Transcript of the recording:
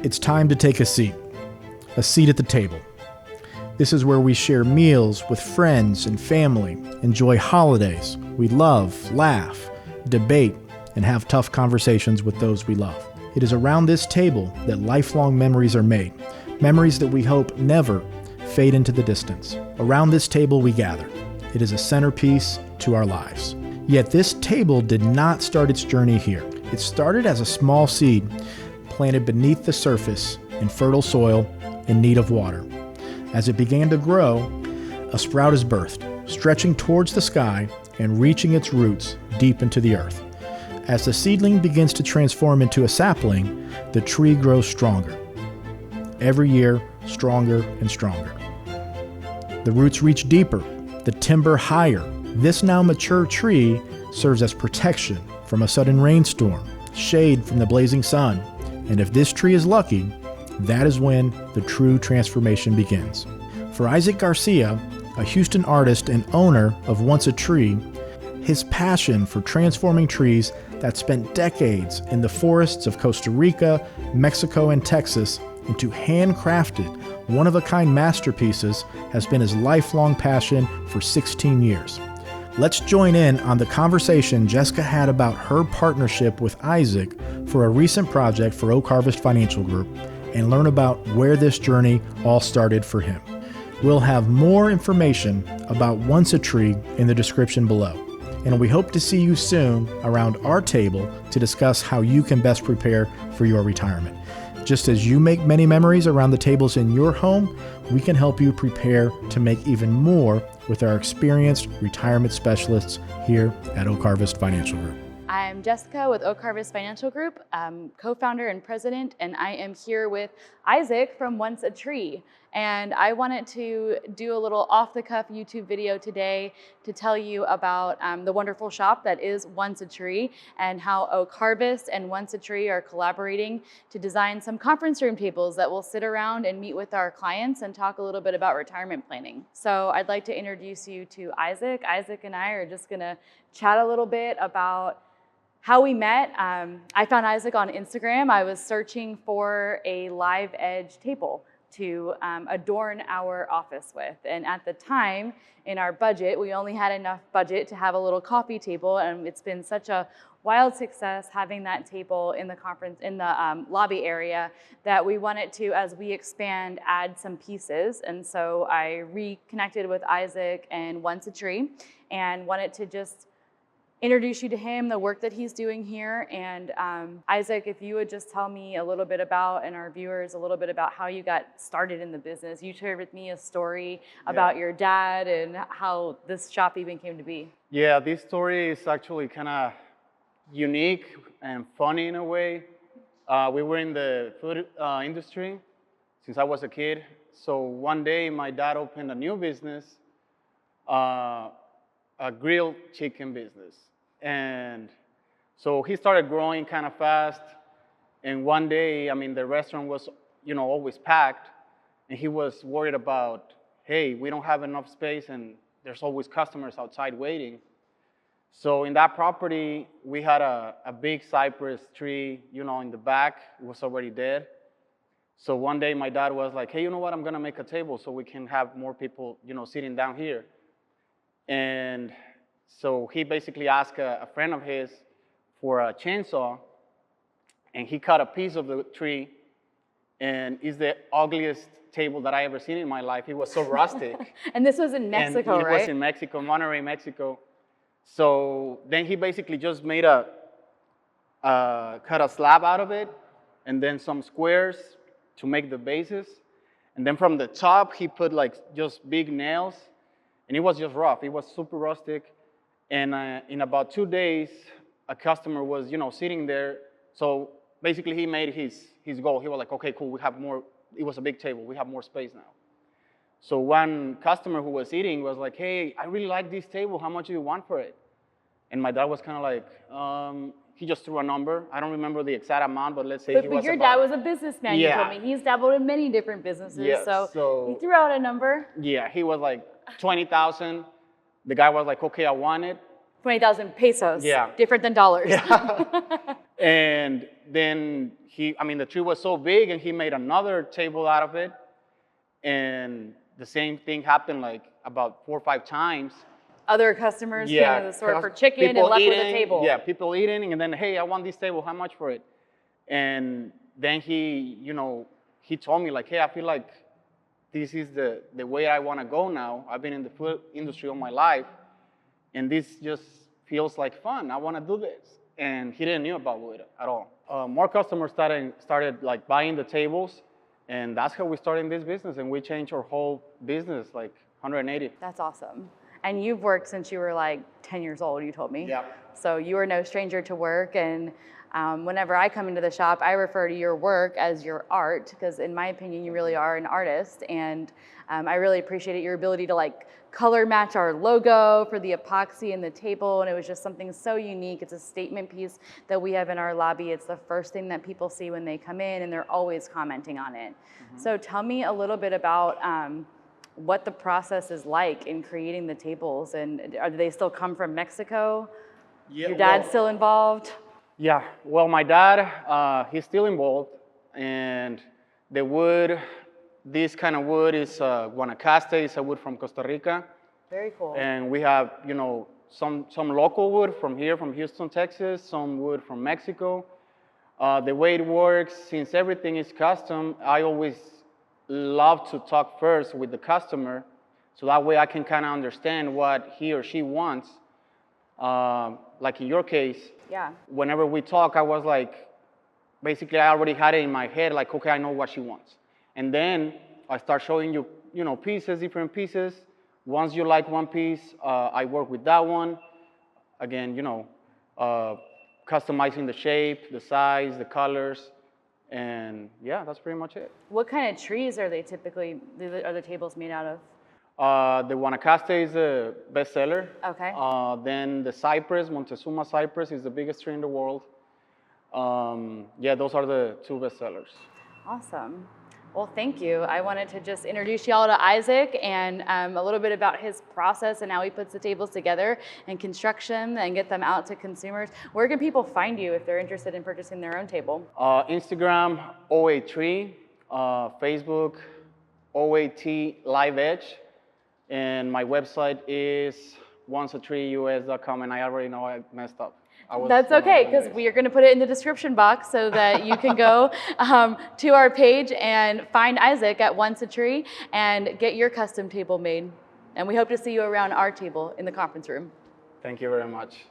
It's time to take a seat at the table. This is where we share meals with friends and family, enjoy holidays, we love, laugh, debate, and have tough conversations with those we love. It is around this table that lifelong memories are made, memories that we hope never fade into the distance. Around this table we gather. It is a centerpiece to our lives. Yet this table did not start its journey here. It started as a small seed planted beneath the surface in fertile soil in need of water. As it began to grow, a sprout is birthed, stretching towards the sky and reaching its roots deep into the earth. As the seedling begins to transform into a sapling, the tree grows stronger. Every year, stronger and stronger. The roots reach deeper, the timber higher. This now mature tree serves as protection from a sudden rainstorm, shade from the blazing sun, and if this tree is lucky, that is when the true transformation begins. For Isaac Garcia, a Houston artist and owner of Once a Tree, his passion for transforming trees that spent decades in the forests of Costa Rica, Mexico, and Texas into handcrafted, one-of-a-kind masterpieces has been his lifelong passion for 16 years. Let's join in on the conversation Jessica had about her partnership with Isaac for a recent project for Oak Harvest Financial Group and learn about where this journey all started for him. We'll have more information about Once a Tree in the description below, and we hope to see you soon around our table to discuss how you can best prepare for your retirement. Just as you make many memories around the tables in your home, we can help you prepare to make even more with our experienced retirement specialists here at Oak Harvest Financial Group. I'm Jessica with Oak Harvest Financial Group, co-founder and president, and I am here with Isaac from Once a Tree. And I wanted to do a little off-the-cuff YouTube video today to tell you about the wonderful shop that is Once a Tree and how Oak Harvest and Once a Tree are collaborating to design some conference room tables that will sit around and meet with our clients and talk a little bit about retirement planning. So I'd like to introduce you to Isaac. Isaac and I are just gonna chat a little bit about how we met. I found Isaac on Instagram. I was searching for a live edge table to adorn our office with. And at the time, in our budget, we only had enough budget to have a little coffee table, and it's been such a wild success having that table in the conference, in the lobby area, that we wanted to, as we expand, add some pieces. And so I reconnected with Isaac and Once a Tree and wanted to just introduce you to him, the work that he's doing here. And Isaac, if you would just tell me a little bit about, and our viewers, a little bit about how you got started in the business. You shared with me a story about your dad and how this shop even came to be. Yeah, this story is actually kind of unique and funny in a way. We were in the food industry since I was a kid. So one day my dad opened a new business, a grilled chicken business. And so he started growing kind of fast. And one day, I mean, the restaurant was, always packed. And he was worried about, hey, we don't have enough space and there's always customers outside waiting. So in that property, we had a big cypress tree, in the back. It was already dead. So one day my dad was like, hey, you know what? I'm gonna make a table so we can have more people, sitting down here. And so he basically asked a friend of his for a chainsaw, and he cut a piece of the tree, and it's the ugliest table that I ever seen in my life. It was so rustic. And this was in Mexico, and right? It was in Mexico, Monterrey, Mexico. So then he basically just made cut a slab out of it, and then some squares to make the bases. And then from the top, he put just big nails. And it was just rough. It was super rustic. And in about 2 days, a customer was, sitting there. So basically, he made his goal. He was like, okay, cool, we have more. It was a big table. We have more space now. So one customer who was eating was like, hey, I really like this table. How much do you want for it? And my dad was kind of like, he just threw a number. I don't remember the exact amount, but let's say he was But your dad was a businessman, you told me. He's dabbled in many different businesses. Yeah, so he threw out a number. Yeah, he was like 20,000. The guy was like, okay, I want it. 20,000 pesos. Yeah. Different than dollars. Yeah. And then the tree was so big, and he made another table out of it. And the same thing happened like about 4 or 5 times. Other customers came to the store for chicken and left with a table. Yeah, people eating, and then, hey, I want this table. How much for it? And then he told me like, hey, I feel like this is the way I want to go now. I've been in the food industry all my life, and this just feels like fun. I want to do this. And he didn't know about wood at all. More customers started like buying the tables, and that's how we started in this business, and we changed our whole business like 180. That's awesome. And you've worked since you were like 10 years old, you told me. Yeah. So you are no stranger to work, and whenever I come into the shop, I refer to your work as your art, because in my opinion, you really are an artist, and I really appreciated your ability to like color match our logo for the epoxy and the table, and it was just something so unique. It's a statement piece that we have in our lobby. It's the first thing that people see when they come in, and they're always commenting on it. Mm-hmm. So tell me a little bit about what the process is like in creating the tables, and do they still come from Mexico? Yeah, your dad's still involved? Yeah, well, my dad, he's still involved, and the wood, this kind of wood is Guanacaste. It's a wood from Costa Rica. Very cool. And we have, some local wood from here, from Houston, Texas, some wood from Mexico. The way it works, since everything is custom, I always love to talk first with the customer, so that way I can kind of understand what he or she wants. Like in your case, yeah. Whenever we talk, I was like, basically I already had it in my head, like, okay, I know what she wants. And then I start showing you, pieces, different pieces. Once you like one piece, I work with that one. Again, customizing the shape, the size, the colors. And yeah, that's pretty much it. What kind of trees are they typically, are the tables made out of? The Guanacaste is the best seller. Okay. Then the cypress, Montezuma cypress, is the biggest tree in the world. Yeah, those are the 2 best sellers. Awesome. Well, thank you. I wanted to just introduce y'all to Isaac and a little bit about his process and how he puts the tables together and construction and get them out to consumers. Where can people find you if they're interested in purchasing their own table? Instagram, OA3, Facebook, OAT Live Edge, and my website is onceatreeus.com, and I already know I messed up. That's okay, because we are going to put it in the description box so that you can go to our page and find Isaac at Once a Tree and get your custom table made. And we hope to see you around our table in the conference room. Thank you very much.